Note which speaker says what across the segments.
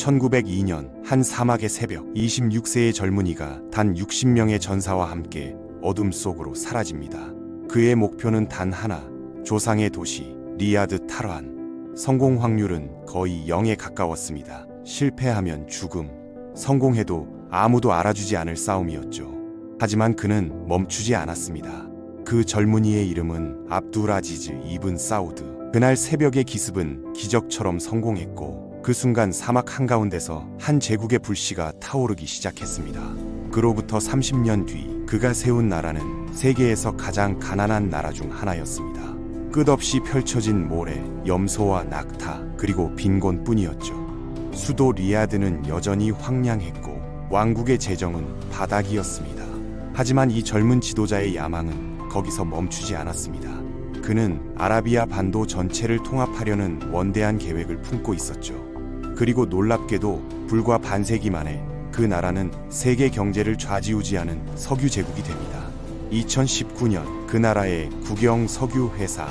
Speaker 1: 1902년 한 사막의 새벽, 26세의 젊은이가 단 60명의 전사와 함께 어둠 속으로 사라집니다. 그의 목표는 단 하나, 조상의 도시 리야드 탈환. 성공 확률은 거의 0에 가까웠습니다. 실패하면 죽음, 성공해도 아무도 알아주지 않을 싸움이었죠. 하지만 그는 멈추지 않았습니다. 그 젊은이의 이름은 압두라지즈 이븐 사우드. 그날 새벽의 기습은 기적처럼 성공했고, 그 순간 사막 한가운데서 한 제국의 불씨가 타오르기 시작했습니다. 그로부터 30년 뒤 그가 세운 나라는 세계에서 가장 가난한 나라 중 하나였습니다. 끝없이 펼쳐진 모래, 염소와 낙타, 그리고 빈곤뿐이었죠. 수도 리야드는 여전히 황량했고 왕국의 재정은 바닥이었습니다. 하지만 이 젊은 지도자의 야망은 거기서 멈추지 않았습니다. 그는 아라비아 반도 전체를 통합하려는 원대한 계획을 품고 있었죠. 그리고 놀랍게도 불과 반세기 만에 그 나라는 세계 경제를 좌지우지하는 석유 제국이 됩니다. 2019년 그 나라의 국영 석유 회사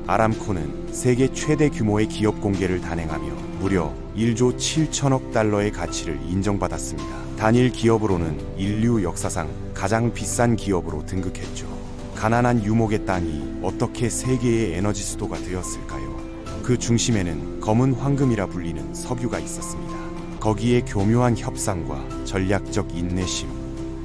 Speaker 1: 아람코는 세계 최대 규모의 기업 공개를 단행하며 무려 1조 7천억 달러의 가치를 인정받았습니다. 단일 기업으로는 인류 역사상 가장 비싼 기업으로 등극했죠. 가난한 유목의 땅이 어떻게 세계의 에너지 수도가 되었을까요? 그 중심에는 검은 황금이라 불리는 석유가 있었습니다. 거기에 교묘한 협상과 전략적 인내심,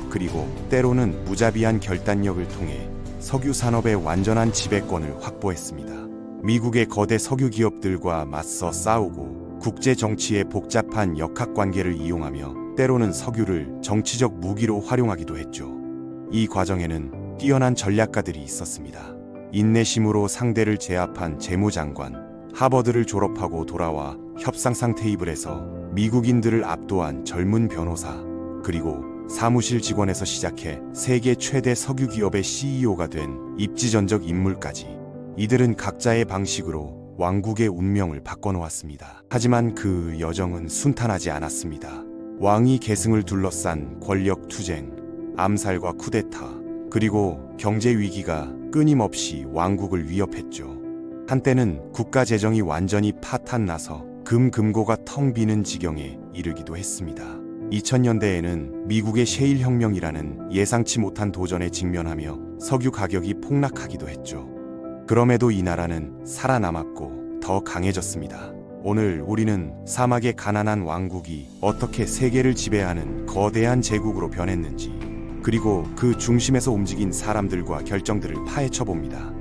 Speaker 1: 그리고 때로는 무자비한 결단력을 통해 석유 산업의 완전한 지배권을 확보했습니다. 미국의 거대 석유 기업들과 맞서 싸우고 국제 정치의 복잡한 역학관계를 이용하며 때로는 석유를 정치적 무기로 활용하기도 했죠. 이 과정에는 뛰어난 전략가들이 있었습니다. 인내심으로 상대를 제압한 재무장관, 하버드를 졸업하고 돌아와 협상상 테이블에서 미국인들을 압도한 젊은 변호사, 그리고 사무실 직원에서 시작해 세계 최대 석유 기업의 CEO가 된 입지전적 인물까지, 이들은 각자의 방식으로 왕국의 운명을 바꿔놓았습니다. 하지만 그 여정은 순탄하지 않았습니다. 왕위 계승을 둘러싼 권력 투쟁, 암살과 쿠데타, 그리고 경제 위기가 끊임없이 왕국을 위협했죠. 한때는 국가 재정이 완전히 파탄나서 금고가 텅 비는 지경에 이르기도 했습니다. 2000년대에는 미국의 셰일 혁명이라는 예상치 못한 도전에 직면하며 석유 가격이 폭락하기도 했죠. 그럼에도 이 나라는 살아남았고 더 강해졌습니다. 오늘 우리는 사막의 가난한 왕국이 어떻게 세계를 지배하는 거대한 제국으로 변했는지, 그리고 그 중심에서 움직인 사람들과 결정들을 파헤쳐 봅니다.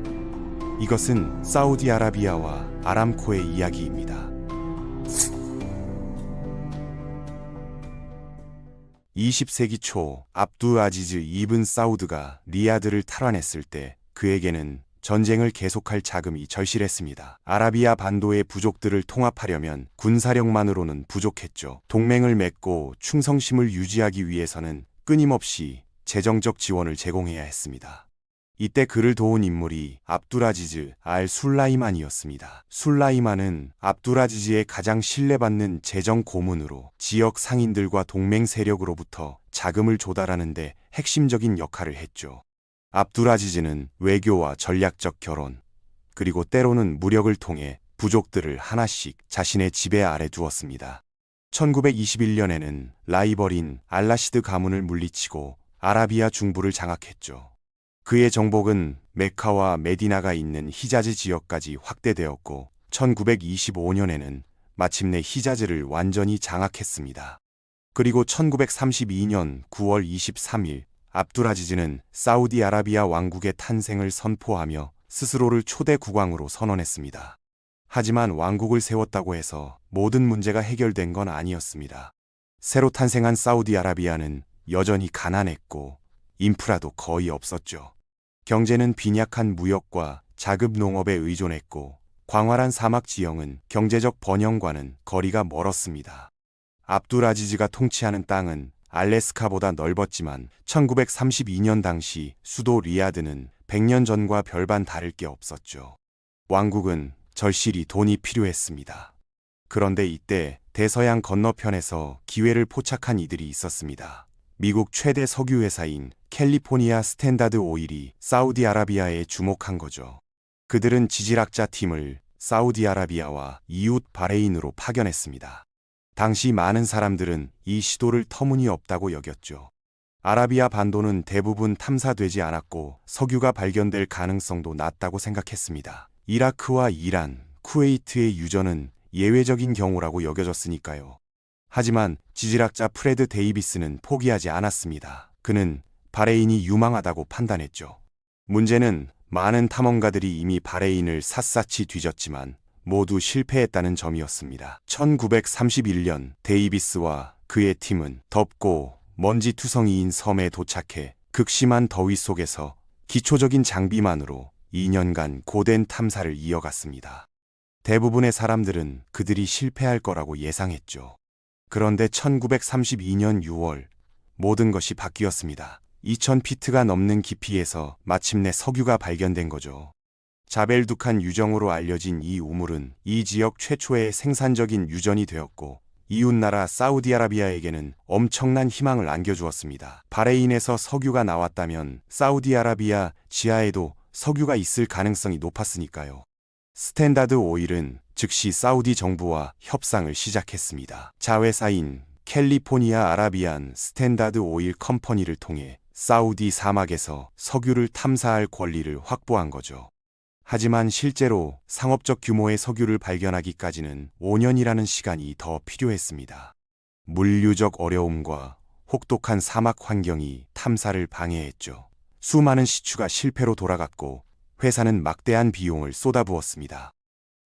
Speaker 1: 이것은 사우디아라비아와 아람코의 이야기입니다. 20세기 초 압두아지즈 이븐 사우드가 리야드를 탈환했을 때 그에게는 전쟁을 계속할 자금이 절실했습니다. 아라비아 반도의 부족들을 통합하려면 군사력만으로는 부족했죠. 동맹을 맺고 충성심을 유지하기 위해서는 끊임없이 재정적 지원을 제공해야 했습니다. 이때 그를 도운 인물이 압두라지즈 술라이만이었습니다. 술라이만은 압두라지즈의 가장 신뢰받는 재정 고문으로 지역 상인들과 동맹 세력으로부터 자금을 조달하는 데 핵심적인 역할을 했죠. 압두라지즈는 외교와 전략적 결혼, 그리고 때로는 무력을 통해 부족들을 하나씩 자신의 지배 아래 두었습니다. 1921년에는 라이벌인 알라시드 가문을 물리치고 아라비아 중부를 장악했죠. 그의 정복은 메카와 메디나가 있는 히자즈 지역까지 확대되었고 1925년에는 마침내 히자즈를 완전히 장악했습니다. 그리고 1932년 9월 23일 압두라지즈는 사우디아라비아 왕국의 탄생을 선포하며 스스로를 초대 국왕으로 선언했습니다. 하지만 왕국을 세웠다고 해서 모든 문제가 해결된 건 아니었습니다. 새로 탄생한 사우디아라비아는 여전히 가난했고 인프라도 거의 없었죠. 경제는 빈약한 무역과 자급 농업에 의존했고 광활한 사막 지형은 경제적 번영과는 거리가 멀었습니다. 압두라지즈가 통치하는 땅은 알래스카보다 넓었지만 1932년 당시 수도 리야드는 100년 전과 별반 다를 게 없었죠. 왕국은 절실히 돈이 필요했습니다. 그런데 이때 대서양 건너편에서 기회를 포착한 이들이 있었습니다. 미국 최대 석유 회사인 캘리포니아 스탠다드 오일이 사우디아라비아에 주목한 거죠. 그들은 지질학자 팀을 사우디아라비아와 이웃 바레인으로 파견했습니다. 당시 많은 사람들은 이 시도를 터무니없다고 여겼죠. 아라비아 반도는 대부분 탐사되지 않았고 석유가 발견될 가능성도 낮다고 생각했습니다. 이라크와 이란, 쿠웨이트의 유전은 예외적인 경우라고 여겨졌으니까요. 하지만 지질학자 프레드 데이비스는 포기하지 않았습니다. 그는 바레인이 유망하다고 판단했죠. 문제는 많은 탐험가들이 이미 바레인을 샅샅이 뒤졌지만 모두 실패했다는 점이었습니다. 1931년 데이비스와 그의 팀은 덥고 먼지투성이인 섬에 도착해 극심한 더위 속에서 기초적인 장비만으로 2년간 고된 탐사를 이어갔습니다. 대부분의 사람들은 그들이 실패할 거라고 예상했죠. 그런데 1932년 6월 모든 것이 바뀌었습니다. 2000피트가 넘는 깊이에서 마침내 석유가 발견된 거죠. 자벨두칸 유정으로 알려진 이 우물은 이 지역 최초의 생산적인 유전이 되었고 이웃나라 사우디아라비아에게는 엄청난 희망을 안겨주었습니다. 바레인에서 석유가 나왔다면 사우디아라비아 지하에도 석유가 있을 가능성이 높았으니까요. 스탠다드 오일은 즉시 사우디 정부와 협상을 시작했습니다. 자회사인 캘리포니아 아라비안 스탠다드 오일 컴퍼니를 통해 사우디 사막에서 석유를 탐사할 권리를 확보한 거죠. 하지만 실제로 상업적 규모의 석유를 발견하기까지는 5년이라는 시간이 더 필요했습니다. 물류적 어려움과 혹독한 사막 환경이 탐사를 방해했죠. 수많은 시추가 실패로 돌아갔고 회사는 막대한 비용을 쏟아부었습니다.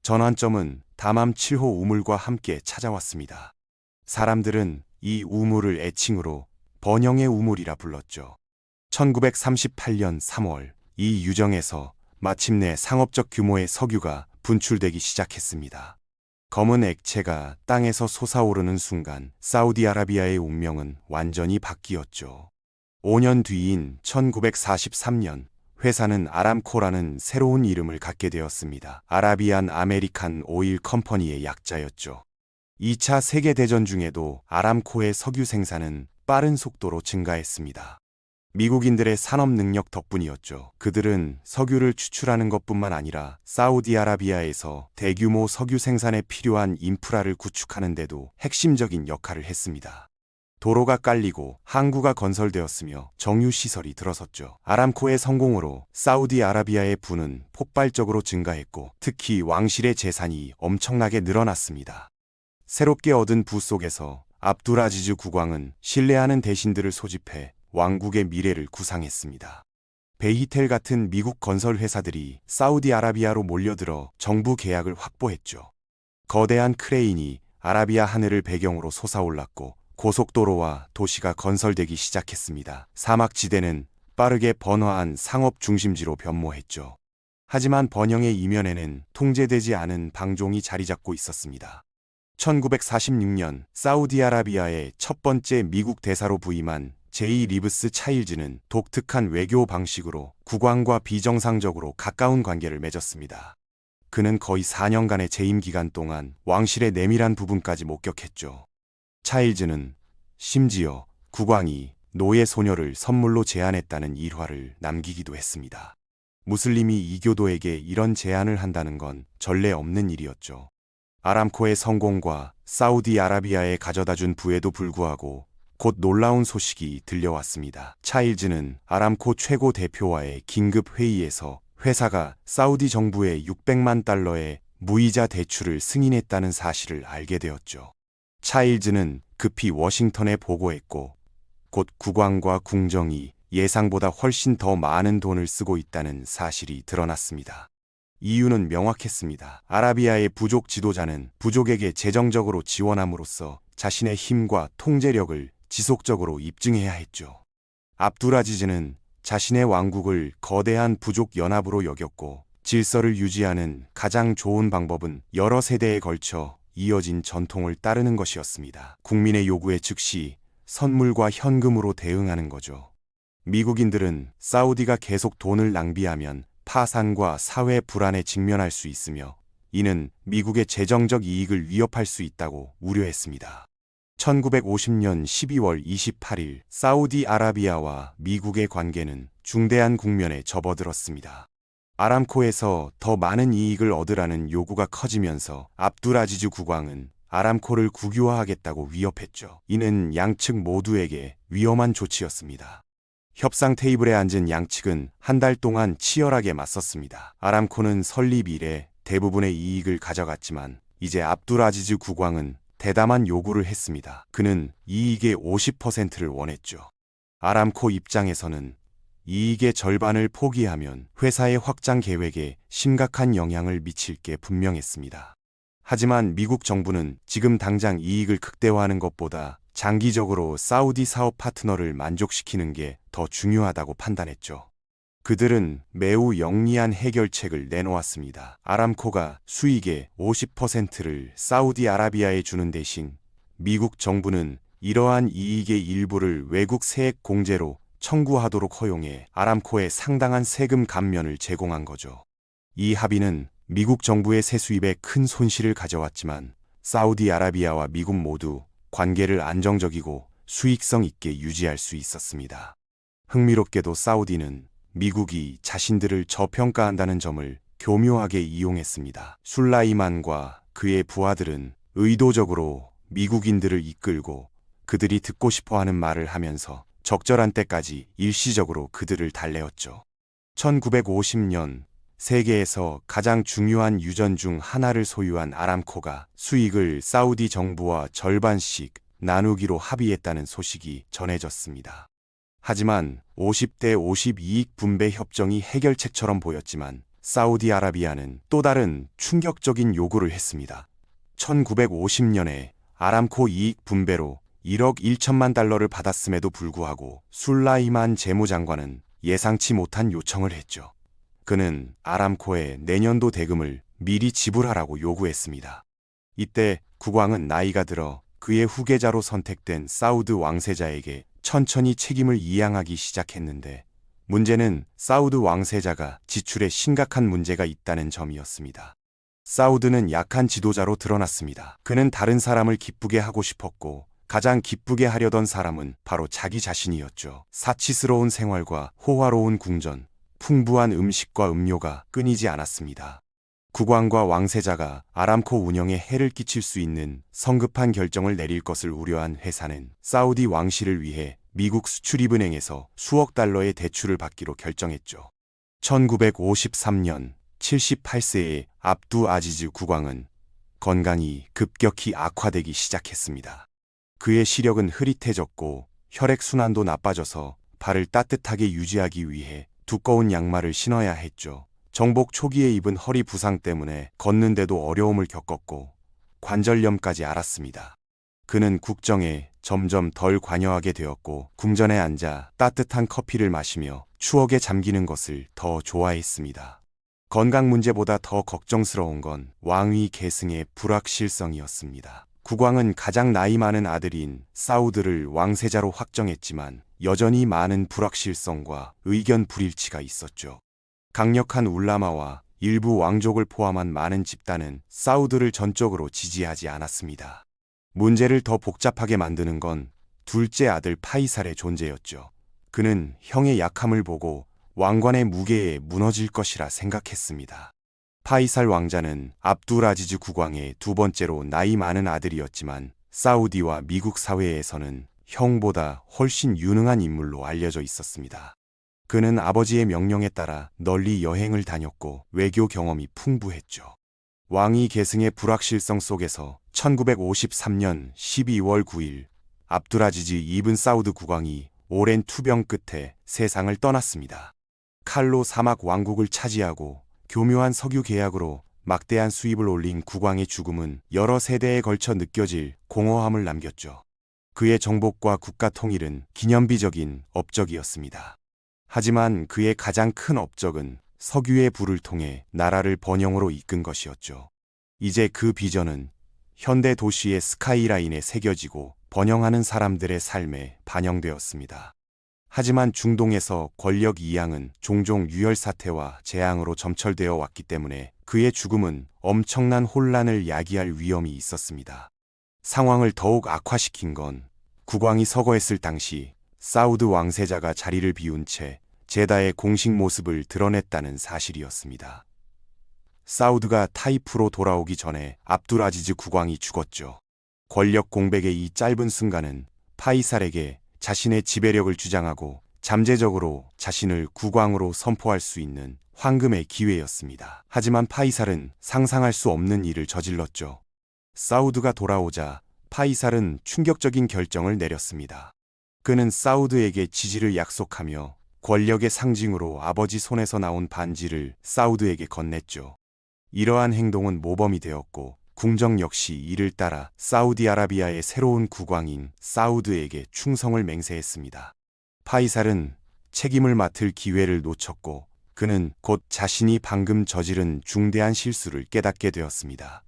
Speaker 1: 전환점은 다맘 7호 우물과 함께 찾아왔습니다. 사람들은 이 우물을 애칭으로 번영의 우물이라 불렀죠. 1938년 3월 이 유정에서 마침내 상업적 규모의 석유가 분출되기 시작했습니다. 검은 액체가 땅에서 솟아오르는 순간 사우디아라비아의 운명은 완전히 바뀌었죠. 5년 뒤인 1943년 회사는 아람코라는 새로운 이름을 갖게 되었습니다. 아라비안 아메리칸 오일 컴퍼니의 약자였죠. 2차 세계대전 중에도 아람코의 석유 생산은 빠른 속도로 증가했습니다. 미국인들의 산업 능력 덕분이었죠. 그들은 석유를 추출하는 것뿐만 아니라 사우디아라비아에서 대규모 석유 생산에 필요한 인프라를 구축하는 데도 핵심적인 역할을 했습니다. 도로가 깔리고 항구가 건설되었으며 정유시설이 들어섰죠. 아람코의 성공으로 사우디아라비아의 부는 폭발적으로 증가했고 특히 왕실의 재산이 엄청나게 늘어났습니다. 새롭게 얻은 부 속에서 압두라지즈 국왕은 신뢰하는 대신들을 소집해 왕국의 미래를 구상했습니다. 베이텔 같은 미국 건설 회사들이 사우디아라비아로 몰려들어 정부 계약을 확보했죠. 거대한 크레인이 아라비아 하늘을 배경으로 솟아올랐고 고속도로와 도시가 건설되기 시작했습니다. 사막지대는 빠르게 번화한 상업 중심지로 변모했죠. 하지만 번영의 이면에는 통제되지 않은 방종이 자리 잡고 있었습니다. 1946년 사우디아라비아의 첫 번째 미국 대사로 부임한 제이 리브스 차일즈는 독특한 외교 방식으로 국왕과 비정상적으로 가까운 관계를 맺었습니다. 그는 거의 4년간의 재임 기간 동안 왕실의 내밀한 부분까지 목격했죠. 차일즈는 심지어 국왕이 노예 소녀를 선물로 제안했다는 일화를 남기기도 했습니다. 무슬림이 이교도에게 이런 제안을 한다는 건 전례 없는 일이었죠. 아람코의 성공과 사우디아라비아에 가져다준 부에도 불구하고 곧 놀라운 소식이 들려왔습니다. 차일즈는 아람코 최고 대표와의 긴급 회의에서 회사가 사우디 정부에 600만 달러의 무이자 대출을 승인했다는 사실을 알게 되었죠. 차일즈는 급히 워싱턴에 보고했고 곧 국왕과 궁정이 예상보다 훨씬 더 많은 돈을 쓰고 있다는 사실이 드러났습니다. 이유는 명확했습니다. 아라비아의 부족 지도자는 부족에게 재정적으로 지원함으로써 자신의 힘과 통제력을 지속적으로 입증해야 했죠. 압두라지즈는 자신의 왕국을 거대한 부족 연합으로 여겼고 질서를 유지하는 가장 좋은 방법은 여러 세대에 걸쳐 이어진 전통을 따르는 것이었습니다. 국민의 요구에 즉시 선물과 현금으로 대응하는 거죠. 미국인들은 사우디가 계속 돈을 낭비하면 파산과 사회 불안에 직면할 수 있으며 이는 미국의 재정적 이익을 위협할 수 있다고 우려했습니다. 1950년 12월 28일 사우디아라비아와 미국의 관계는 중대한 국면에 접어들었습니다. 아람코에서 더 많은 이익을 얻으라는 요구가 커지면서 압두라지즈 국왕은 아람코를 국유화하겠다고 위협했죠. 이는 양측 모두에게 위험한 조치였습니다. 협상 테이블에 앉은 양측은 한 달 동안 치열하게 맞섰습니다. 아람코는 설립 이래 대부분의 이익을 가져갔지만 이제 압둘아지즈 국왕은 대담한 요구를 했습니다. 그는 이익의 50%를 원했죠. 아람코 입장에서는 이익의 절반을 포기하면 회사의 확장 계획에 심각한 영향을 미칠 게 분명했습니다. 하지만 미국 정부는 지금 당장 이익을 극대화하는 것보다 장기적으로 사우디 사업 파트너를 만족시키는 게 더 중요하다고 판단했죠. 그들은 매우 영리한 해결책을 내놓았습니다. 아람코가 수익의 50%를 사우디아라비아에 주는 대신 미국 정부는 이러한 이익의 일부를 외국 세액 공제로 청구하도록 허용해 아람코에 상당한 세금 감면을 제공한 거죠. 이 합의는 미국 정부의 세수입에 큰 손실을 가져왔지만 사우디아라비아와 미국 모두 관계를 안정적이고 수익성 있게 유지할 수 있었습니다. 흥미롭게도 사우디는 미국이 자신들을 저평가한다는 점을 교묘하게 이용했습니다. 술라이만과 그의 부하들은 의도적으로 미국인들을 이끌고 그들이 듣고 싶어하는 말을 하면서 적절한 때까지 일시적으로 그들을 달래었죠. 1950년 세계에서 가장 중요한 유전 중 하나를 소유한 아람코가 수익을 사우디 정부와 절반씩 나누기로 합의했다는 소식이 전해졌습니다. 하지만 50대 50 이익 분배 협정이 해결책처럼 보였지만 사우디아라비아는 또 다른 충격적인 요구를 했습니다. 1950년에 아람코 이익 분배로 1억 1천만 달러를 받았음에도 불구하고 술라이만 재무장관은 예상치 못한 요청을 했죠. 그는 아람코의 내년도 대금을 미리 지불하라고 요구했습니다. 이때 국왕은 나이가 들어 그의 후계자로 선택된 사우드 왕세자에게 천천히 책임을 이양하기 시작했는데 문제는 사우드 왕세자가 지출에 심각한 문제가 있다는 점이었습니다. 사우드는 약한 지도자로 드러났습니다. 그는 다른 사람을 기쁘게 하고 싶었고 가장 기쁘게 하려던 사람은 바로 자기 자신이었죠. 사치스러운 생활과 호화로운 궁전, 풍부한 음식과 음료가 끊이지 않았습니다. 국왕과 왕세자가 아람코 운영에 해를 끼칠 수 있는 성급한 결정을 내릴 것을 우려한 회사는 사우디 왕실을 위해 미국 수출입은행에서 수억 달러의 대출을 받기로 결정했죠. 1953년 78세의 압두 아지즈 국왕은 건강이 급격히 악화되기 시작했습니다. 그의 시력은 흐릿해졌고 혈액순환도 나빠져서 발을 따뜻하게 유지하기 위해 두꺼운 양말을 신어야 했죠. 정복 초기에 입은 허리 부상 때문에 걷는데도 어려움을 겪었고 관절염까지 앓았습니다. 그는 국정에 점점 덜 관여하게 되었고 궁전에 앉아 따뜻한 커피를 마시며 추억에 잠기는 것을 더 좋아했습니다. 건강 문제보다 더 걱정스러운 건 왕위 계승의 불확실성이었습니다. 국왕은 가장 나이 많은 아들인 사우드를 왕세자로 확정했지만 여전히 많은 불확실성과 의견 불일치가 있었죠. 강력한 울라마와 일부 왕족을 포함한 많은 집단은 사우드를 전적으로 지지하지 않았습니다. 문제를 더 복잡하게 만드는 건 둘째 아들 파이살의 존재였죠. 그는 형의 약함을 보고 왕관의 무게에 무너질 것이라 생각했습니다. 파이살 왕자는 압두라지즈 국왕의 두 번째로 나이 많은 아들이었지만 사우디와 미국 사회에서는 형보다 훨씬 유능한 인물로 알려져 있었습니다. 그는 아버지의 명령에 따라 널리 여행을 다녔고 외교 경험이 풍부했죠. 왕위 계승의 불확실성 속에서 1953년 12월 9일 압두라지즈 이븐 사우드 국왕이 오랜 투병 끝에 세상을 떠났습니다. 칼로 사막 왕국을 차지하고 교묘한 석유 계약으로 막대한 수입을 올린 국왕의 죽음은 여러 세대에 걸쳐 느껴질 공허함을 남겼죠. 그의 정복과 국가 통일은 기념비적인 업적이었습니다. 하지만 그의 가장 큰 업적은 석유의 불을 통해 나라를 번영으로 이끈 것이었죠. 이제 그 비전은 현대 도시의 스카이라인에 새겨지고 번영하는 사람들의 삶에 반영되었습니다. 하지만 중동에서 권력 이양은 종종 유혈 사태와 재앙으로 점철되어 왔기 때문에 그의 죽음은 엄청난 혼란을 야기할 위험이 있었습니다. 상황을 더욱 악화시킨 건 국왕이 서거했을 당시 사우드 왕세자가 자리를 비운 채 제다의 공식 모습을 드러냈다는 사실이었습니다. 사우드가 타이프로 돌아오기 전에 압두라지즈 국왕이 죽었죠. 권력 공백의 이 짧은 순간은 파이살에게 자신의 지배력을 주장하고 잠재적으로 자신을 국왕으로 선포할 수 있는 황금의 기회였습니다. 하지만 파이살은 상상할 수 없는 일을 저질렀죠. 사우드가 돌아오자 파이살은 충격적인 결정을 내렸습니다. 그는 사우드에게 지지를 약속하며 권력의 상징으로 아버지 손에서 나온 반지를 사우드에게 건넸죠. 이러한 행동은 모범이 되었고 궁정 역시 이를 따라 사우디아라비아의 새로운 국왕인 사우드에게 충성을 맹세했습니다. 파이살은 책임을 맡을 기회를 놓쳤고 그는 곧 자신이 방금 저지른 중대한 실수를 깨닫게 되었습니다.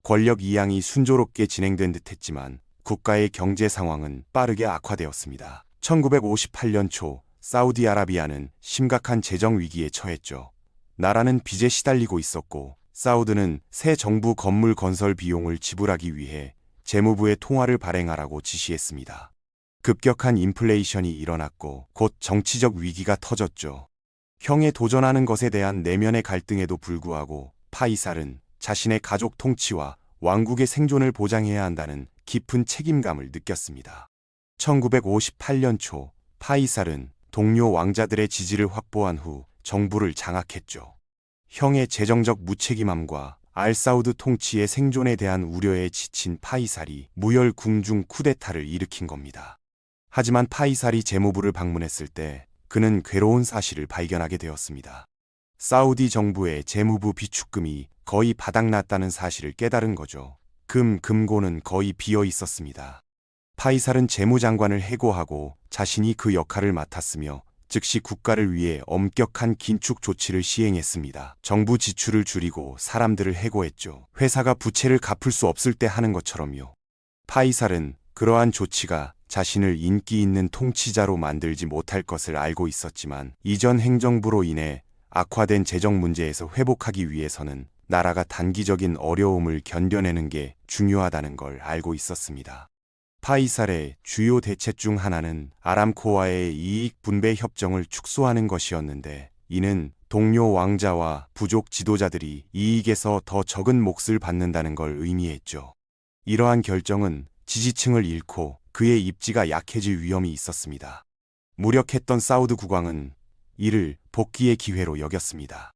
Speaker 1: 권력 이양이 순조롭게 진행된 듯했지만 국가의 경제 상황은 빠르게 악화되었습니다. 1958년 초 사우디아라비아는 심각한 재정 위기에 처했죠. 나라는 빚에 시달리고 있었고 사우드는 새 정부 건물 건설 비용을 지불하기 위해 재무부에 통화를 발행하라고 지시했습니다. 급격한 인플레이션이 일어났고 곧 정치적 위기가 터졌죠. 형에 도전하는 것에 대한 내면의 갈등에도 불구하고 파이살은 자신의 가족 통치와 왕국의 생존을 보장해야 한다는 깊은 책임감을 느꼈습니다. 1958년 초 파이살은 동료 왕자들의 지지를 확보한 후 정부를 장악했죠. 형의 재정적 무책임함과 알사우드 통치의 생존에 대한 우려에 지친 파이살이 무혈 궁중 쿠데타를 일으킨 겁니다. 하지만 파이살이 재무부를 방문했을 때 그는 괴로운 사실을 발견하게 되었습니다. 사우디 정부의 재무부 비축금이 거의 바닥났다는 사실을 깨달은 거죠. 금고는 거의 비어 있었습니다. 파이살은 재무장관을 해고하고 자신이 그 역할을 맡았으며 즉시 국가를 위해 엄격한 긴축 조치를 시행했습니다. 정부 지출을 줄이고 사람들을 해고했죠. 회사가 부채를 갚을 수 없을 때 하는 것처럼요. 파이살은 그러한 조치가 자신을 인기 있는 통치자로 만들지 못할 것을 알고 있었지만 이전 행정부로 인해 악화된 재정 문제에서 회복하기 위해서는 나라가 단기적인 어려움을 견뎌내는 게 중요하다는 걸 알고 있었습니다. 파이살의 주요 대책 중 하나는 아람코와의 이익 분배 협정을 축소하는 것이었는데 이는 동료 왕자와 부족 지도자들이 이익에서 더 적은 몫을 받는다는 걸 의미했죠. 이러한 결정은 지지층을 잃고 그의 입지가 약해질 위험이 있었습니다. 무력했던 사우드 국왕은 이를 복귀의 기회로 여겼습니다.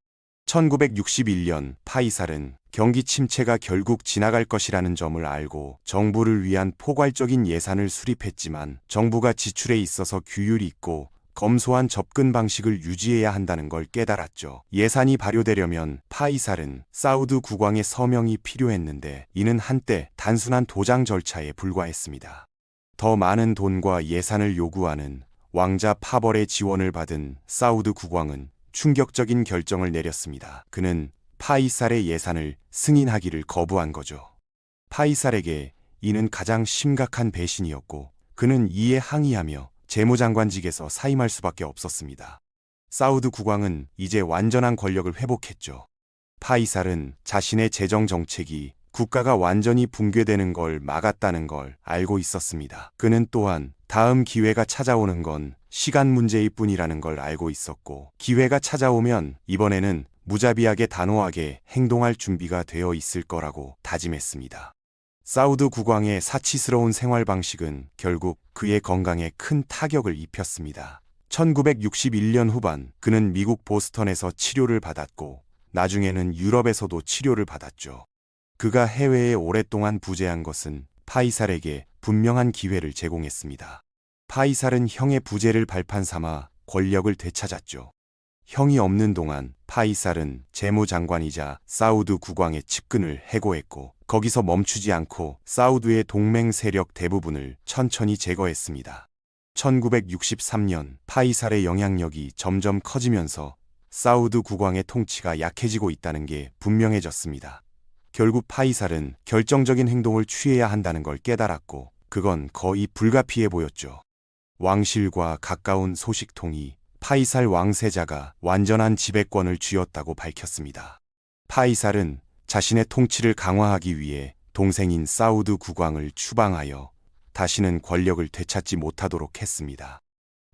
Speaker 1: 1961년 파이살은 경기 침체가 결국 지나갈 것이라는 점을 알고 정부를 위한 포괄적인 예산을 수립했지만 정부가 지출에 있어서 규율이 있고 검소한 접근 방식을 유지해야 한다는 걸 깨달았죠. 예산이 발효되려면 파이살은 사우드 국왕의 서명이 필요했는데 이는 한때 단순한 도장 절차에 불과했습니다. 더 많은 돈과 예산을 요구하는 왕자 파벌의 지원을 받은 사우드 국왕은 충격적인 결정을 내렸습니다. 그는 파이살의 예산을 승인하기를 거부한 거죠. 파이살에게 이는 가장 심각한 배신이었고 그는 이에 항의하며 재무장관직에서 사임할 수밖에 없었습니다. 사우드 국왕은 이제 완전한 권력을 회복했죠. 파이살은 자신의 재정 정책이 국가가 완전히 붕괴되는 걸 막았다는 걸 알고 있었습니다. 그는 또한 다음 기회가 찾아오는 건 시간 문제일 뿐이라는 걸 알고 있었고 기회가 찾아오면 이번에는 무자비하게 단호하게 행동할 준비가 되어 있을 거라고 다짐했습니다. 사우드 국왕의 사치스러운 생활 방식은 결국 그의 건강에 큰 타격을 입혔습니다. 1961년 후반 그는 미국 보스턴에서 치료를 받았고 나중에는 유럽에서도 치료를 받았죠. 그가 해외에 오랫동안 부재한 것은 파이살에게 분명한 기회를 제공했습니다. 파이살은 형의 부재를 발판 삼아 권력을 되찾았죠. 형이 없는 동안 파이살은 재무장관이자 사우드 국왕의 측근을 해고했고 거기서 멈추지 않고 사우드의 동맹 세력 대부분을 천천히 제거했습니다. 1963년 파이살의 영향력이 점점 커지면서 사우드 국왕의 통치가 약해지고 있다는 게 분명해졌습니다. 결국 파이살은 결정적인 행동을 취해야 한다는 걸 깨달았고 그건 거의 불가피해 보였죠. 왕실과 가까운 소식통이 파이살 왕세자가 완전한 지배권을 쥐었다고 밝혔습니다. 파이살은 자신의 통치를 강화하기 위해 동생인 사우드 국왕을 추방하여 다시는 권력을 되찾지 못하도록 했습니다.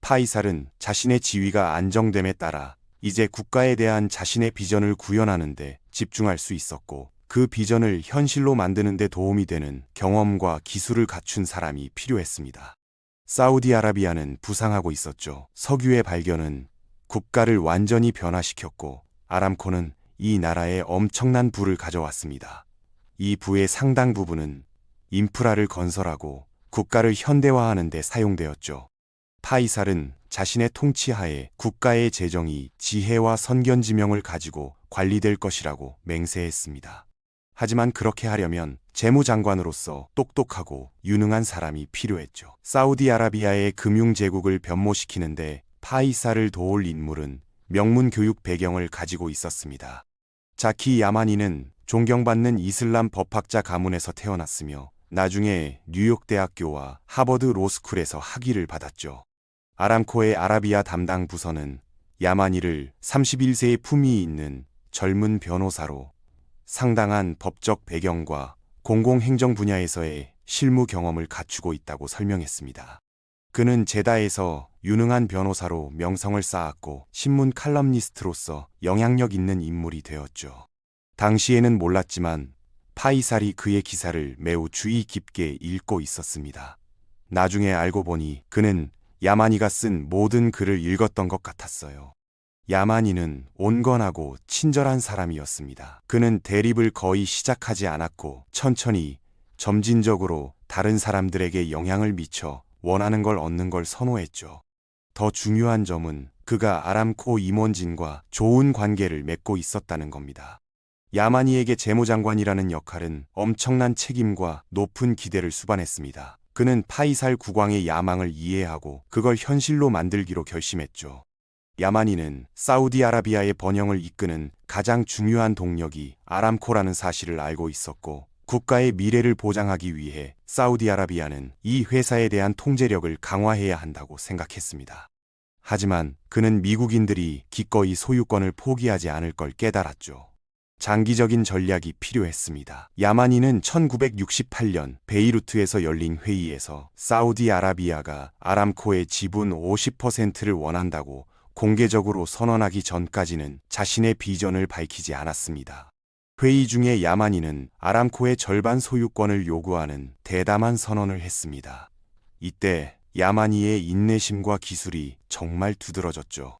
Speaker 1: 파이살은 자신의 지위가 안정됨에 따라 이제 국가에 대한 자신의 비전을 구현하는 데 집중할 수 있었고 그 비전을 현실로 만드는 데 도움이 되는 경험과 기술을 갖춘 사람이 필요했습니다. 사우디아라비아는 부상하고 있었죠. 석유의 발견은 국가를 완전히 변화시켰고 아람코는 이 나라에 엄청난 부를 가져왔습니다. 이 부의 상당 부분은 인프라를 건설하고 국가를 현대화하는 데 사용되었죠. 파이살은 자신의 통치하에 국가의 재정이 지혜와 선견지명을 가지고 관리될 것이라고 맹세했습니다. 하지만 그렇게 하려면 재무장관으로서 똑똑하고 유능한 사람이 필요했죠. 사우디아라비아의 금융제국을 변모시키는데 파이살을 도울 인물은 명문 교육 배경을 가지고 있었습니다. 자키 야마니는 존경받는 이슬람 법학자 가문에서 태어났으며 나중에 뉴욕 대학교와 하버드 로스쿨에서 학위를 받았죠. 아람코의 아라비아 담당 부서는 야마니를 31세의 품위 있는 젊은 변호사로 상당한 법적 배경과 공공행정 분야에서의 실무 경험을 갖추고 있다고 설명했습니다. 그는 제다에서 유능한 변호사로 명성을 쌓았고 신문 칼럼니스트로서 영향력 있는 인물이 되었죠. 당시에는 몰랐지만 파이살이 그의 기사를 매우 주의 깊게 읽고 있었습니다. 나중에 알고 보니 그는 야마니가 쓴 모든 글을 읽었던 것 같았어요. 야마니는 온건하고 친절한 사람이었습니다. 그는 대립을 거의 시작하지 않았고 천천히 점진적으로 다른 사람들에게 영향을 미쳐 원하는 걸 얻는 걸 선호했죠. 더 중요한 점은 그가 아람코 임원진과 좋은 관계를 맺고 있었다는 겁니다. 야마니에게 재무장관이라는 역할은 엄청난 책임과 높은 기대를 수반했습니다. 그는 파이살 국왕의 야망을 이해하고 그걸 현실로 만들기로 결심했죠. 야마니는 사우디아라비아의 번영을 이끄는 가장 중요한 동력이 아람코라는 사실을 알고 있었고 국가의 미래를 보장하기 위해 사우디아라비아는 이 회사에 대한 통제력을 강화해야 한다고 생각했습니다. 하지만 그는 미국인들이 기꺼이 소유권을 포기하지 않을 걸 깨달았죠. 장기적인 전략이 필요했습니다. 야마니는 1968년 베이루트에서 열린 회의에서 사우디아라비아가 아람코의 지분 50%를 원한다고 공개적으로 선언하기 전까지는 자신의 비전을 밝히지 않았습니다. 회의 중에 야마니는 아람코의 절반 소유권을 요구하는 대담한 선언을 했습니다. 이때 야마니의 인내심과 기술이 정말 두드러졌죠.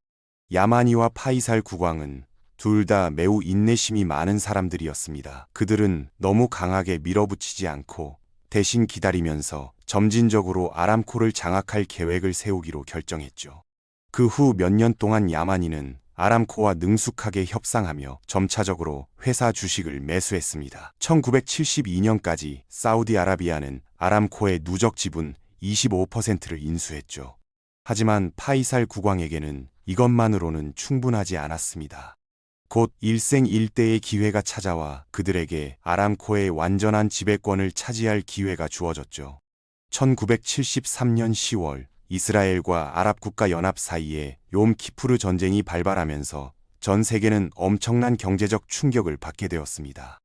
Speaker 1: 야마니와 파이살 국왕은 둘 다 매우 인내심이 많은 사람들이었습니다. 그들은 너무 강하게 밀어붙이지 않고 대신 기다리면서 점진적으로 아람코를 장악할 계획을 세우기로 결정했죠. 그 후 몇 년 동안 야마니는 아람코와 능숙하게 협상하며 점차적으로 회사 주식을 매수했습니다. 1972년까지 사우디아라비아는 아람코의 누적 지분 25%를 인수했죠. 하지만 파이살 국왕에게는 이것만으로는 충분하지 않았습니다. 곧 일생일대의 기회가 찾아와 그들에게 아람코의 완전한 지배권을 차지할 기회가 주어졌죠. 1973년 10월 이스라엘과 아랍국가연합 사이에 욤 키푸르 전쟁이 발발하면서 전 세계는 엄청난 경제적 충격을 받게 되었습니다.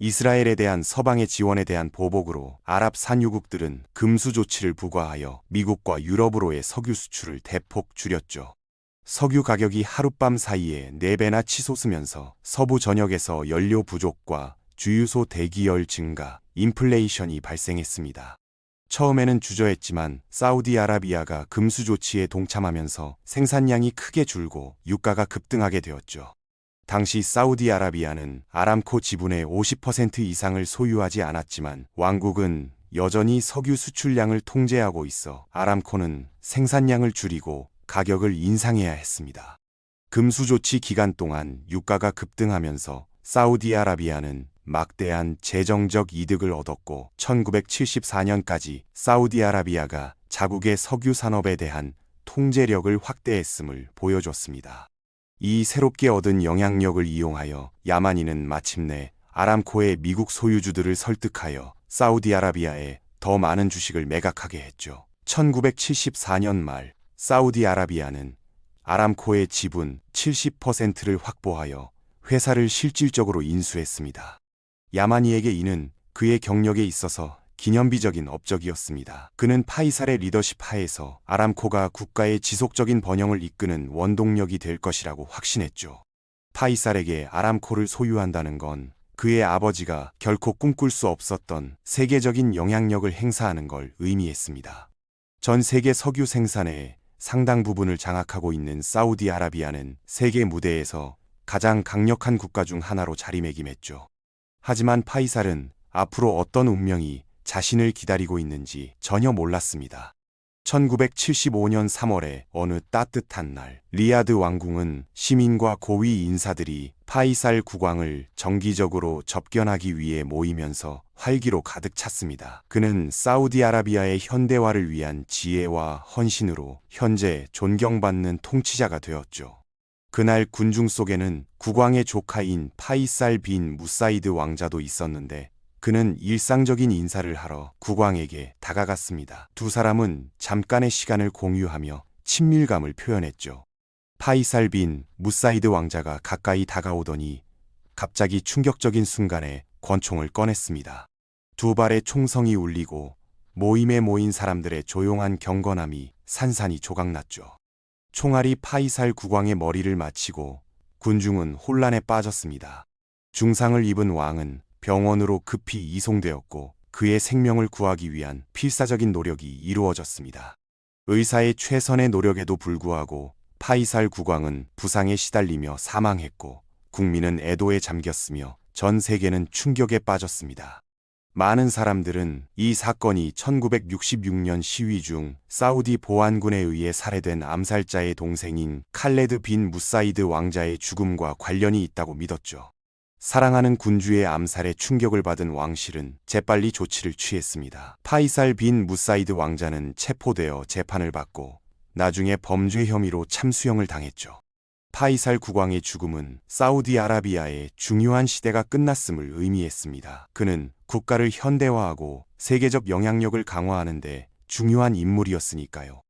Speaker 1: 이스라엘에 대한 서방의 지원에 대한 보복으로 아랍 산유국들은 금수 조치를 부과하여 미국과 유럽으로의 석유 수출을 대폭 줄였죠. 석유 가격이 하룻밤 사이에 4배나 치솟으면서 서부 전역에서 연료 부족과 주유소 대기열 증가, 인플레이션이 발생했습니다. 처음에는 주저했지만 사우디아라비아가 금수 조치에 동참하면서 생산량이 크게 줄고 유가가 급등하게 되었죠. 당시 사우디아라비아는 아람코 지분의 50% 이상을 소유하지 않았지만 왕국은 여전히 석유 수출량을 통제하고 있어 아람코는 생산량을 줄이고 가격을 인상해야 했습니다. 금수 조치 기간 동안 유가가 급등하면서 사우디아라비아는 막대한 재정적 이득을 얻었고 1974년까지 사우디아라비아가 자국의 석유 산업에 대한 통제력을 확대했음을 보여줬습니다. 이 새롭게 얻은 영향력을 이용하여 야마니는 마침내 아람코의 미국 소유주들을 설득하여 사우디아라비아에 더 많은 주식을 매각하게 했죠. 1974년 말 사우디아라비아는 아람코의 지분 70%를 확보하여 회사를 실질적으로 인수했습니다. 야마니에게 이는 그의 경력에 있어서 기념비적인 업적이었습니다. 그는 파이살의 리더십 하에서 아람코가 국가의 지속적인 번영을 이끄는 원동력이 될 것이라고 확신했죠. 파이살에게 아람코를 소유한다는 건 그의 아버지가 결코 꿈꿀 수 없었던 세계적인 영향력을 행사하는 걸 의미했습니다. 전 세계 석유 생산의 상당 부분을 장악하고 있는 사우디아라비아는 세계 무대에서 가장 강력한 국가 중 하나로 자리매김했죠. 하지만 파이살은 앞으로 어떤 운명이 자신을 기다리고 있는지 전혀 몰랐습니다. 1975년 3월에 어느 따뜻한 날, 리야드 왕궁은 시민과 고위 인사들이 파이살 국왕을 정기적으로 접견하기 위해 모이면서 활기로 가득 찼습니다. 그는 사우디아라비아의 현대화를 위한 지혜와 헌신으로 현재 존경받는 통치자가 되었죠. 그날 군중 속에는 국왕의 조카인 파이살 빈 무사이드 왕자도 있었는데 그는 일상적인 인사를 하러 국왕에게 다가갔습니다. 두 사람은 잠깐의 시간을 공유하며 친밀감을 표현했죠. 파이살 빈 무사이드 왕자가 가까이 다가오더니 갑자기 충격적인 순간에 권총을 꺼냈습니다. 두 발의 총성이 울리고 모임에 모인 사람들의 조용한 경건함이 산산이 조각났죠. 총알이 파이살 국왕의 머리를 맞히고 군중은 혼란에 빠졌습니다. 중상을 입은 왕은 병원으로 급히 이송되었고 그의 생명을 구하기 위한 필사적인 노력이 이루어졌습니다. 의사의 최선의 노력에도 불구하고 파이살 국왕은 부상에 시달리며 사망했고 국민은 애도에 잠겼으며 전 세계는 충격에 빠졌습니다. 많은 사람들은 이 사건이 1966년 시위 중 사우디 보안군에 의해 살해된 암살자의 동생인 칼레드 빈 무사이드 왕자의 죽음과 관련이 있다고 믿었죠. 사랑하는 군주의 암살에 충격을 받은 왕실은 재빨리 조치를 취했습니다. 파이살 빈 무사이드 왕자는 체포되어 재판을 받고 나중에 범죄 혐의로 참수형을 당했죠. 파이살 국왕의 죽음은 사우디아라비아의 중요한 시대가 끝났음을 의미했습니다. 그는 국가를 현대화하고 세계적 영향력을 강화하는 데 중요한 인물이었으니까요.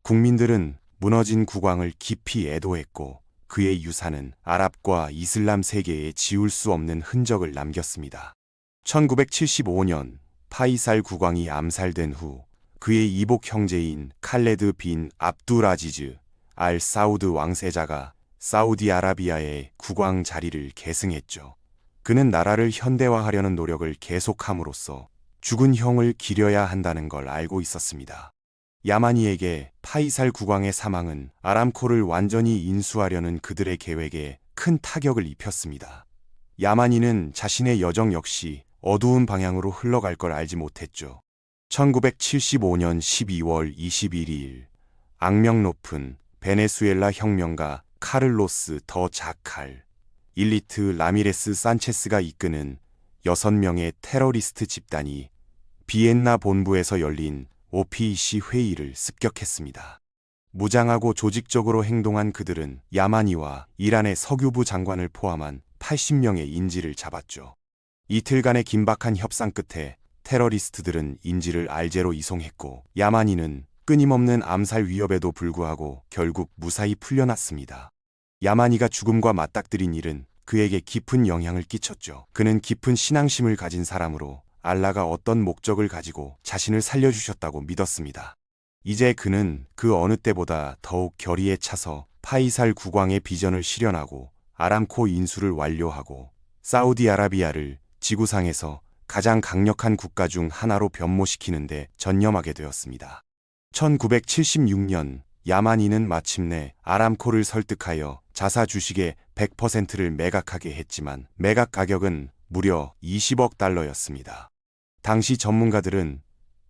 Speaker 1: 국민들은 무너진 국왕을 깊이 애도했고 그의 유산은 아랍과 이슬람 세계에 지울 수 없는 흔적을 남겼습니다. 1975년 파이살 국왕이 암살된 후 그의 이복 형제인 칼레드 빈 압두라지즈 알 사우드 왕세자가 사우디아라비아의 국왕 자리를 계승했죠. 그는 나라를 현대화하려는 노력을 계속함으로써 죽은 형을 기려야 한다는 걸 알고 있었습니다. 야마니에게 파이살 국왕의 사망은 아람코를 완전히 인수하려는 그들의 계획에 큰 타격을 입혔습니다. 야마니는 자신의 여정 역시 어두운 방향으로 흘러갈 걸 알지 못했죠. 1975년 12월 21일 악명 높은 베네수엘라 혁명가 카를로스 더 자칼, 일리트 라미레스 산체스가 이끄는 6명의 테러리스트 집단이 비엔나 본부에서 열린 OPEC 회의를 습격했습니다. 무장하고 조직적으로 행동한 그들은 야마니와 이란의 석유부 장관을 포함한 80명의 인질을 잡았죠. 이틀간의 긴박한 협상 끝에 테러리스트들은 인질을 알제로 이송했고 야마니는 끊임없는 암살 위협에도 불구하고 결국 무사히 풀려났습니다. 야마니가 죽음과 맞닥뜨린 일은 그에게 깊은 영향을 끼쳤죠. 그는 깊은 신앙심을 가진 사람으로 알라가 어떤 목적을 가지고 자신을 살려주셨다고 믿었습니다. 이제 그는 그 어느 때보다 더욱 결의에 차서 파이살 국왕의 비전을 실현하고 아람코 인수를 완료하고 사우디아라비아를 지구상에서 가장 강력한 국가 중 하나로 변모시키는 데 전념하게 되었습니다. 1976년 야마니는 마침내 아람코를 설득하여 자사 주식의 100%를 매각하게 했지만 매각 가격은 무려 20억 달러였습니다. 당시 전문가들은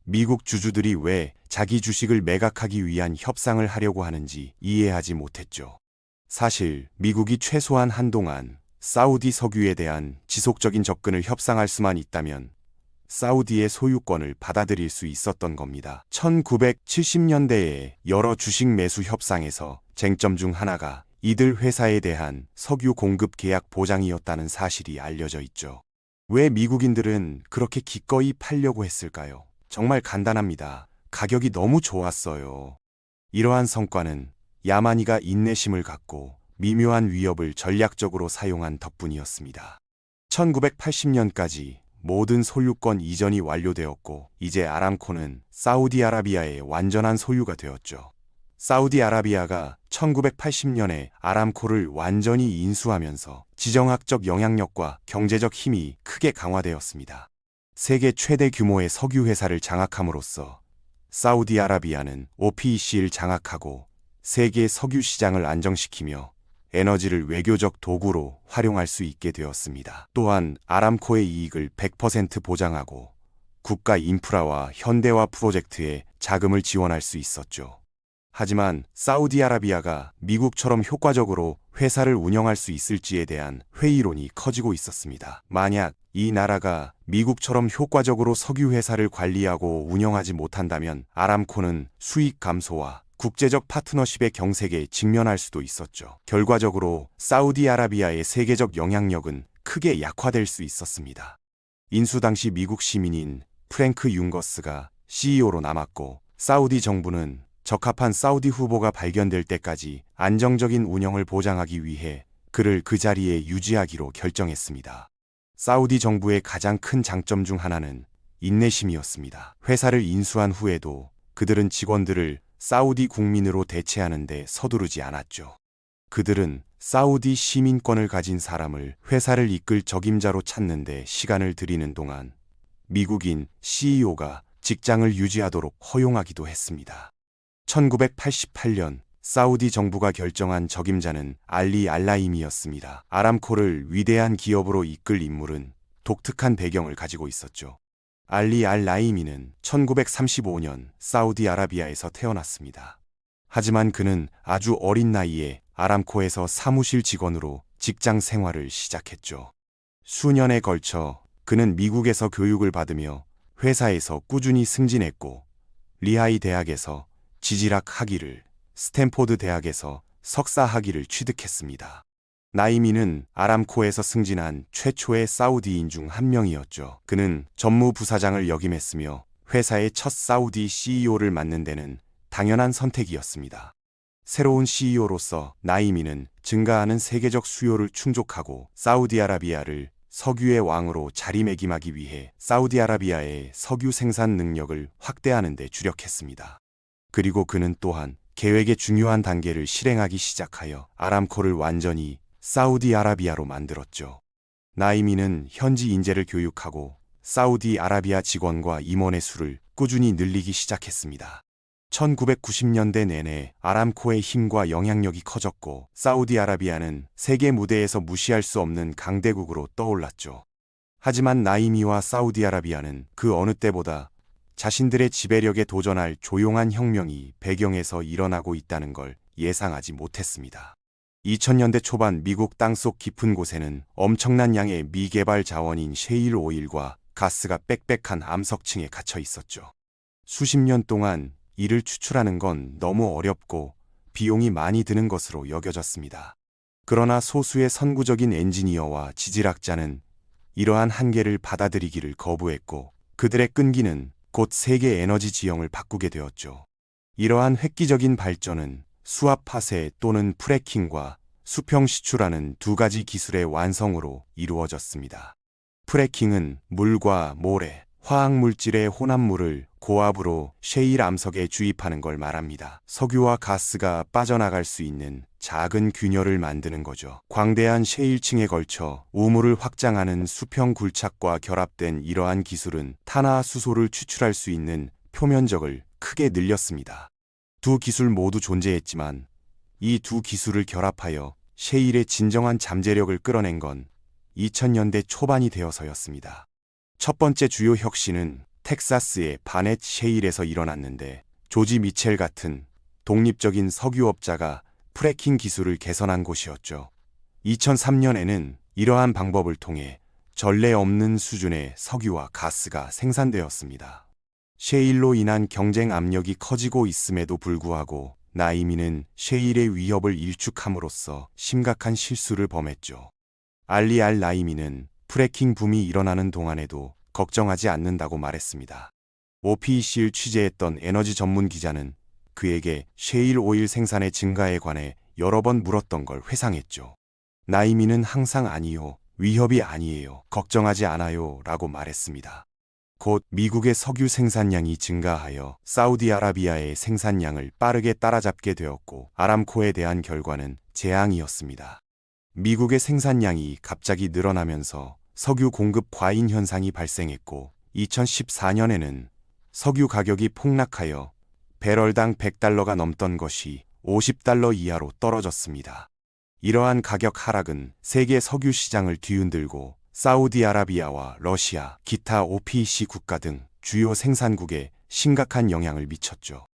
Speaker 1: 미국 주주들이 왜 자기 주식을 매각하기 위한 협상을 하려고 하는지 이해하지 못했죠. 사실 미국이 최소한 한동안 사우디 석유에 대한 지속적인 접근을 협상할 수만 있다면 사우디의 소유권을 받아들일 수 있었던 겁니다. 1970년대에 여러 주식 매수 협상에서 쟁점 중 하나가 이들 회사에 대한 석유 공급 계약 보장이었다는 사실이 알려져 있죠. 왜 미국인들은 그렇게 기꺼이 팔려고 했을까요? 정말 간단합니다. 가격이 너무 좋았어요. 이러한 성과는 야마니가 인내심을 갖고 미묘한 위협을 전략적으로 사용한 덕분이었습니다. 1980년까지 모든 소유권 이전이 완료되었고 이제 아람코는 사우디아라비아의 완전한 소유가 되었죠. 사우디아라비아가 1980년에 아람코를 완전히 인수하면서 지정학적 영향력과 경제적 힘이 크게 강화되었습니다. 세계 최대 규모의 석유 회사를 장악함으로써 사우디아라비아는 OPEC를 장악하고 세계 석유 시장을 안정시키며 에너지를 외교적 도구로 활용할 수 있게 되었습니다. 또한 아람코의 이익을 100% 보장하고 국가 인프라와 현대화 프로젝트에 자금을 지원할 수 있었죠. 하지만 사우디아라비아가 미국처럼 효과적으로 회사를 운영할 수 있을지에 대한 회의론이 커지고 있었습니다. 만약 이 나라가 미국처럼 효과적으로 석유 회사를 관리하고 운영하지 못한다면 아람코는 수익 감소와 국제적 파트너십의 경색에 직면할 수도 있었죠. 결과적으로 사우디아라비아의 세계적 영향력은 크게 약화될 수 있었습니다. 인수 당시 미국 시민인 프랭크 융거스가 CEO로 남았고 사우디 정부는 적합한 사우디 후보가 발견될 때까지 안정적인 운영을 보장하기 위해 그를 그 자리에 유지하기로 결정했습니다. 사우디 정부의 가장 큰 장점 중 하나는 인내심이었습니다. 회사를 인수한 후에도 그들은 직원들을 사우디 국민으로 대체하는 데 서두르지 않았죠. 그들은 사우디 시민권을 가진 사람을 회사를 이끌 적임자로 찾는 데 시간을 들이는 동안 미국인 CEO가 직장을 유지하도록 허용하기도 했습니다. 1988년 사우디 정부가 결정한 적임자는 알리 알라임이었습니다. 아람코를 위대한 기업으로 이끌 인물은 독특한 배경을 가지고 있었죠. 알리 알라이미는 1935년 사우디아라비아에서 태어났습니다. 하지만 그는 아주 어린 나이에 아람코에서 사무실 직원으로 직장 생활을 시작했죠. 수년에 걸쳐 그는 미국에서 교육을 받으며 회사에서 꾸준히 승진했고 리하이 대학에서 지질학 학위를, 스탠포드 대학에서 석사 학위를 취득했습니다. 나이미는 아람코에서 승진한 최초의 사우디인 중 한 명이었죠. 그는 전무부사장을 역임했으며 회사의 첫 사우디 CEO를 맡는 데는 당연한 선택이었습니다. 새로운 CEO로서 나이미는 증가하는 세계적 수요를 충족하고 사우디아라비아를 석유의 왕으로 자리매김하기 위해 사우디아라비아의 석유 생산 능력을 확대하는 데 주력했습니다. 그리고 그는 또한 계획의 중요한 단계를 실행하기 시작하여 아람코를 완전히 사우디아라비아로 만들었죠. 나이미는 현지 인재를 교육하고 사우디아라비아 직원과 임원의 수를 꾸준히 늘리기 시작했습니다. 1990년대 내내 아람코의 힘과 영향력이 커졌고 사우디아라비아는 세계 무대에서 무시할 수 없는 강대국으로 떠올랐죠. 하지만 나이미와 사우디아라비아는 그 어느 때보다 자신들의 지배력에 도전할 조용한 혁명이 배경에서 일어나고 있다는 걸 예상하지 못했습니다. 2000년대 초반 미국 땅속 깊은 곳에는 엄청난 양의 미개발 자원인 셰일 오일과 가스가 빽빽한 암석층에 갇혀 있었죠. 수십 년 동안 이를 추출하는 건 너무 어렵고 비용이 많이 드는 것으로 여겨졌습니다. 그러나 소수의 선구적인 엔지니어와 지질학자는 이러한 한계를 받아들이기를 거부했고 그들의 끈기는 곧 세계 에너지 지형을 바꾸게 되었죠. 이러한 획기적인 발전은 수압 파쇄 또는 프래킹과 수평 시추라는 두 가지 기술의 완성으로 이루어졌습니다. 프래킹은 물과 모래, 화학물질의 혼합물을 고압으로 셰일 암석에 주입하는 걸 말합니다. 석유와 가스가 빠져나갈 수 있는 작은 균열을 만드는 거죠. 광대한 셰일층에 걸쳐 우물을 확장하는 수평 굴착과 결합된 이러한 기술은 탄화수소를 추출할 수 있는 표면적을 크게 늘렸습니다. 두 기술 모두 존재했지만 이 두 기술을 결합하여 셰일의 진정한 잠재력을 끌어낸 건 2000년대 초반이 되어서였습니다. 첫 번째 주요 혁신은 텍사스의 바넷 셰일에서 일어났는데 조지 미첼 같은 독립적인 석유업자가 프래킹 기술을 개선한 곳이었죠. 2003년에는 이러한 방법을 통해 전례 없는 수준의 석유와 가스가 생산되었습니다. 셰일로 인한 경쟁 압력이 커지고 있음에도 불구하고 나이미는 셰일의 위협을 일축함으로써 심각한 실수를 범했죠. 알리 알 나이미는 프래킹 붐이 일어나는 동안에도 걱정하지 않는다고 말했습니다. OPEC를 취재했던 에너지 전문 기자는 그에게 셰일 오일 생산의 증가에 관해 여러 번 물었던 걸 회상했죠. 나이미는 항상 아니요, 위협이 아니에요, 걱정하지 않아요 라고 말했습니다. 곧 미국의 석유 생산량이 증가하여 사우디아라비아의 생산량을 빠르게 따라잡게 되었고 아람코에 대한 결과는 재앙이었습니다. 미국의 생산량이 갑자기 늘어나면서 석유 공급 과잉 현상이 발생했고 2014년에는 석유 가격이 폭락하여 배럴당 100달러가 넘던 것이 50달러 이하로 떨어졌습니다. 이러한 가격 하락은 세계 석유 시장을 뒤흔들고 사우디아라비아와 러시아, 기타 OPEC 국가 등 주요 생산국에 심각한 영향을 미쳤죠.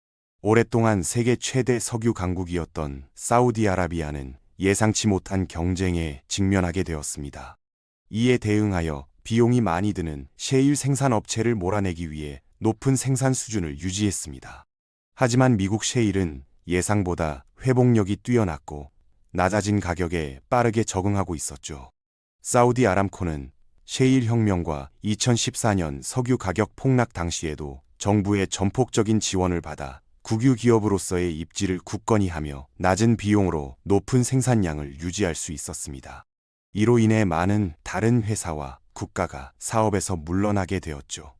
Speaker 1: 오랫동안 세계 최대 석유 강국이었던 사우디아라비아는 예상치 못한 경쟁에 직면하게 되었습니다. 이에 대응하여 비용이 많이 드는 셰일 생산 업체를 몰아내기 위해 높은 생산 수준을 유지했습니다. 하지만 미국 셰일은 예상보다 회복력이 뛰어났고 낮아진 가격에 빠르게 적응하고 있었죠. 사우디 아람코는 셰일 혁명과 2014년 석유 가격 폭락 당시에도 정부의 전폭적인 지원을 받아 국유 기업으로서의 입지를 굳건히 하며 낮은 비용으로 높은 생산량을 유지할 수 있었습니다. 이로 인해 많은 다른 회사와 국가가 사업에서 물러나게 되었죠.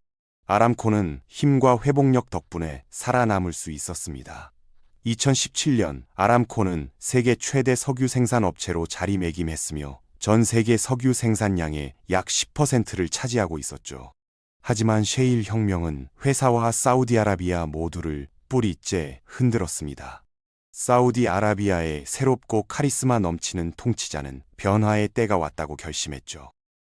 Speaker 1: 아람코는 힘과 회복력 덕분에 살아남을 수 있었습니다. 2017년 아람코는 세계 최대 석유 생산 업체로 자리매김했으며 전 세계 석유 생산량의 약 10%를 차지하고 있었죠. 하지만 셰일 혁명은 회사와 사우디아라비아 모두를 뿌리째 흔들었습니다. 사우디아라비아의 새롭고 카리스마 넘치는 통치자는 변화의 때가 왔다고 결심했죠.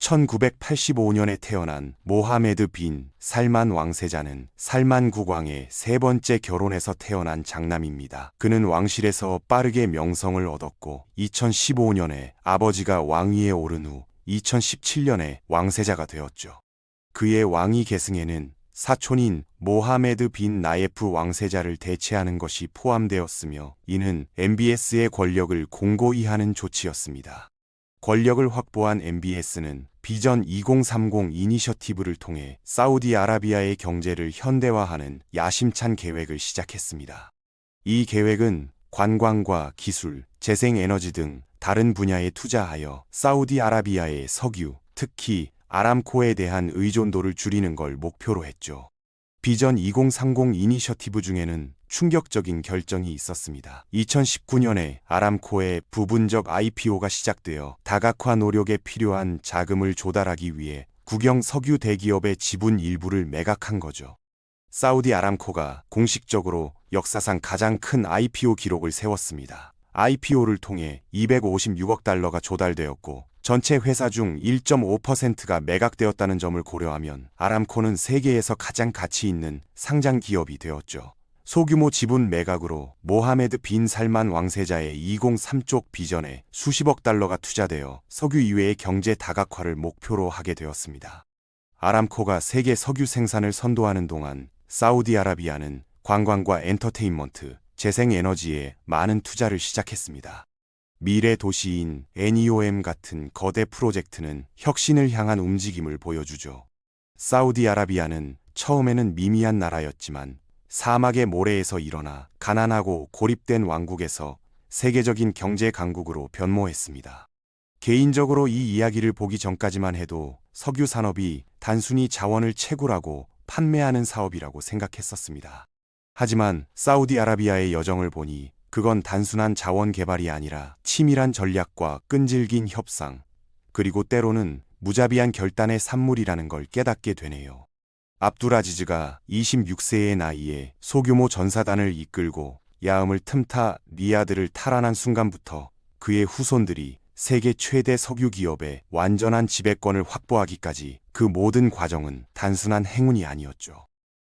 Speaker 1: 1985년에 태어난 모하메드 빈 살만 왕세자는 살만 국왕의 세 번째 결혼에서 태어난 장남입니다. 그는 왕실에서 빠르게 명성을 얻었고 2015년에 아버지가 왕위에 오른 후 2017년에 왕세자가 되었죠. 그의 왕위 계승에는 사촌인 모하메드 빈 나예프 왕세자를 대체하는 것이 포함되었으며 이는 MBS의 권력을 공고히 하는 조치였습니다. 권력을 확보한 MBS는 비전 2030 이니셔티브를 통해 사우디아라비아의 경제를 현대화하는 야심찬 계획을 시작했습니다. 이 계획은 관광과 기술, 재생에너지 등 다른 분야에 투자하여 사우디아라비아의 석유, 특히 아람코에 대한 의존도를 줄이는 걸 목표로 했죠. 비전 2030 이니셔티브 중에는 충격적인 결정이 있었습니다. 2019년에 아람코의 부분적 IPO가 시작되어 다각화 노력에 필요한 자금을 조달하기 위해 국영 석유 대기업의 지분 일부를 매각한 거죠. 사우디 아람코가 공식적으로 역사상 가장 큰 IPO 기록을 세웠습니다. IPO를 통해 256억 달러가 조달되었고 전체 회사 중 1.5%가 매각되었다는 점을 고려하면 아람코는 세계에서 가장 가치 있는 상장 기업이 되었죠. 소규모 지분 매각으로 모하메드 빈 살만 왕세자의 2030쪽 비전에 수십억 달러가 투자되어 석유 이외의 경제 다각화를 목표로 하게 되었습니다. 아람코가 세계 석유 생산을 선도하는 동안 사우디아라비아는 관광과 엔터테인먼트, 재생에너지에 많은 투자를 시작했습니다. 미래 도시인 NEOM 같은 거대 프로젝트는 혁신을 향한 움직임을 보여주죠. 사우디아라비아는 처음에는 미미한 나라였지만 사막의 모래에서 일어나 가난하고 고립된 왕국에서 세계적인 경제 강국으로 변모했습니다. 개인적으로 이 이야기를 보기 전까지만 해도 석유 산업이 단순히 자원을 채굴하고 판매하는 사업이라고 생각했었습니다. 하지만 사우디아라비아의 여정을 보니 그건 단순한 자원 개발이 아니라 치밀한 전략과 끈질긴 협상, 그리고 때로는 무자비한 결단의 산물이라는 걸 깨닫게 되네요. 압두라지즈가 26세의 나이에 소규모 전사단을 이끌고 야음을 틈타 리야드를 탈환한 순간부터 그의 후손들이 세계 최대 석유 기업의 완전한 지배권을 확보하기까지 그 모든 과정은 단순한 행운이 아니었죠.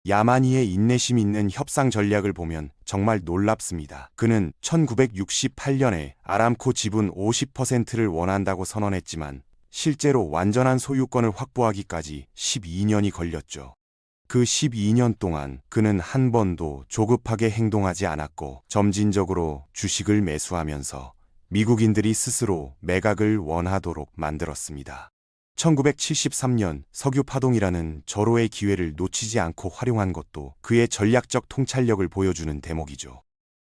Speaker 1: 야마니의 인내심 있는 협상 전략을 보면 정말 놀랍습니다. 그는 1968년에 아람코 지분 50%를 원한다고 선언했지만 실제로 완전한 소유권을 확보하기까지 12년이 걸렸죠. 그 12년 동안 그는 한 번도 조급하게 행동하지 않았고 점진적으로 주식을 매수하면서 미국인들이 스스로 매각을 원하도록 만들었습니다. 1973년 석유 파동이라는 절호의 기회를 놓치지 않고 활용한 것도 그의 전략적 통찰력을 보여주는 대목이죠.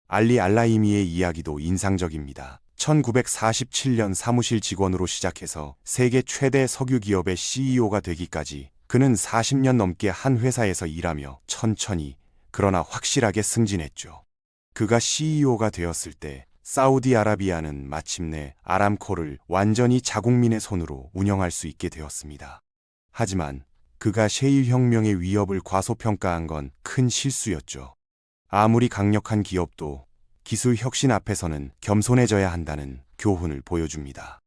Speaker 1: 알리 알라이미의 이야기도 인상적입니다. 1947년 사무실 직원으로 시작해서 세계 최대 석유 기업의 CEO가 되기까지 그는 40년 넘게 한 회사에서 일하며 천천히 그러나 확실하게 승진했죠. 그가 CEO가 되었을 때 사우디아라비아는 마침내 아람코를 완전히 자국민의 손으로 운영할 수 있게 되었습니다. 하지만 그가 셰일 혁명의 위협을 과소평가한 건 큰 실수였죠. 아무리 강력한 기업도 기술 혁신 앞에서는 겸손해져야 한다는 교훈을 보여줍니다.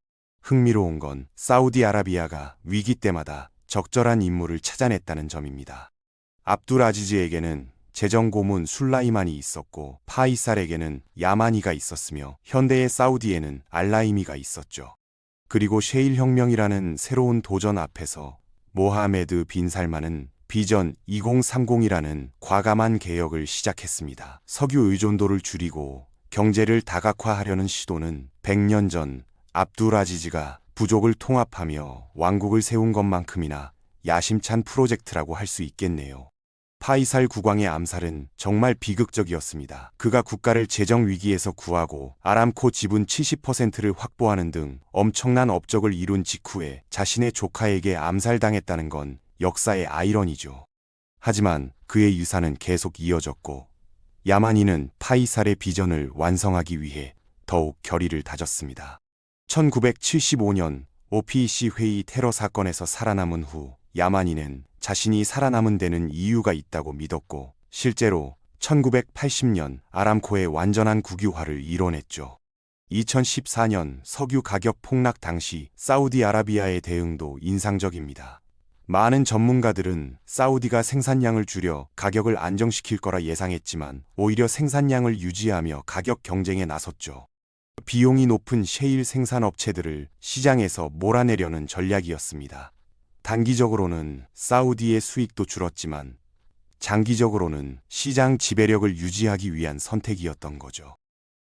Speaker 1: 흥미로운 건 사우디아라비아가 위기 때마다 적절한 인물을 찾아냈다는 점입니다. 압둘 아지즈에게는 재정 고문 술라이만이 있었고 파이살에게는 야마니가 있었으며 현대의 사우디에는 알라이미가 있었죠. 그리고 셰일 혁명이라는 새로운 도전 앞에서 모하메드 빈 살만은 비전 2030이라는 과감한 개혁을 시작했습니다. 석유 의존도를 줄이고 경제를 다각화하려는 시도는 100년 전 압둘 아지즈가 부족을 통합하며 왕국을 세운 것만큼이나 야심찬 프로젝트라고 할 수 있겠네요. 파이살 국왕의 암살은 정말 비극적이었습니다. 그가 국가를 재정 위기에서 구하고 아람코 지분 70%를 확보하는 등 엄청난 업적을 이룬 직후에 자신의 조카에게 암살당했다는 건 역사의 아이러니죠. 하지만 그의 유산은 계속 이어졌고 야마니는 파이살의 비전을 완성하기 위해 더욱 결의를 다졌습니다. 1975년 OPEC 회의 테러 사건에서 살아남은 후 야마니는 자신이 살아남은 데는 이유가 있다고 믿었고 실제로 1980년 아람코의 완전한 국유화를 이뤄냈죠. 2014년 석유 가격 폭락 당시 사우디아라비아의 대응도 인상적입니다. 많은 전문가들은 사우디가 생산량을 줄여 가격을 안정시킬 거라 예상했지만 오히려 생산량을 유지하며 가격 경쟁에 나섰죠. 비용이 높은 셰일 생산업체들을 시장에서 몰아내려는 전략이었습니다. 단기적으로는 사우디의 수익도 줄었지만 장기적으로는 시장 지배력을 유지하기 위한 선택이었던 거죠.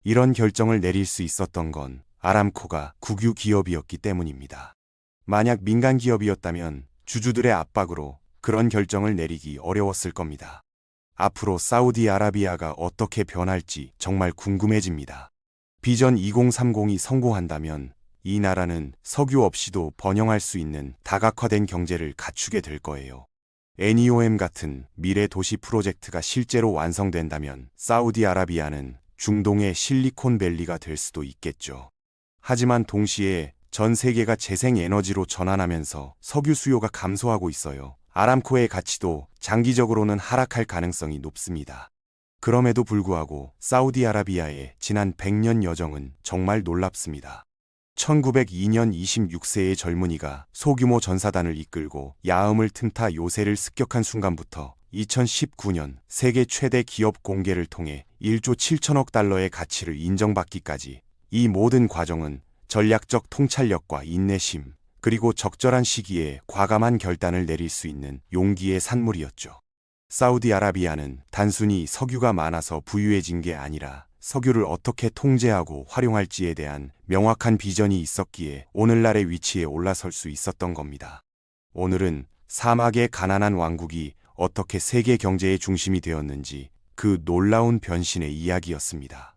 Speaker 1: 이런 결정을 내릴 수 있었던 건 아람코가 국유 기업이었기 때문입니다. 만약 민간 기업이었다면 주주들의 압박으로 그런 결정을 내리기 어려웠을 겁니다. 앞으로 사우디아라비아가 어떻게 변할지 정말 궁금해집니다. 비전 2030이 성공한다면 이 나라는 석유 없이도 번영할 수 있는 다각화된 경제를 갖추게 될 거예요. NEOM 같은 미래 도시 프로젝트가 실제로 완성된다면 사우디아라비아는 중동의 실리콘밸리가 될 수도 있겠죠. 하지만 동시에 전 세계가 재생에너지로 전환하면서 석유 수요가 감소하고 있어요. 아람코의 가치도 장기적으로는 하락할 가능성이 높습니다. 그럼에도 불구하고 사우디아라비아의 지난 100년 여정은 정말 놀랍습니다. 1902년 26세의 젊은이가 소규모 전사단을 이끌고 야음을 틈타 요새를 습격한 순간부터 2019년 세계 최대 기업 공개를 통해 1조 7천억 달러의 가치를 인정받기까지 이 모든 과정은 전략적 통찰력과 인내심, 그리고 적절한 시기에 과감한 결단을 내릴 수 있는 용기의 산물이었죠. 사우디아라비아는 단순히 석유가 많아서 부유해진 게 아니라 석유를 어떻게 통제하고 활용할지에 대한 명확한 비전이 있었기에 오늘날의 위치에 올라설 수 있었던 겁니다. 오늘은 사막의 가난한 왕국이 어떻게 세계 경제의 중심이 되었는지 그 놀라운 변신의 이야기였습니다.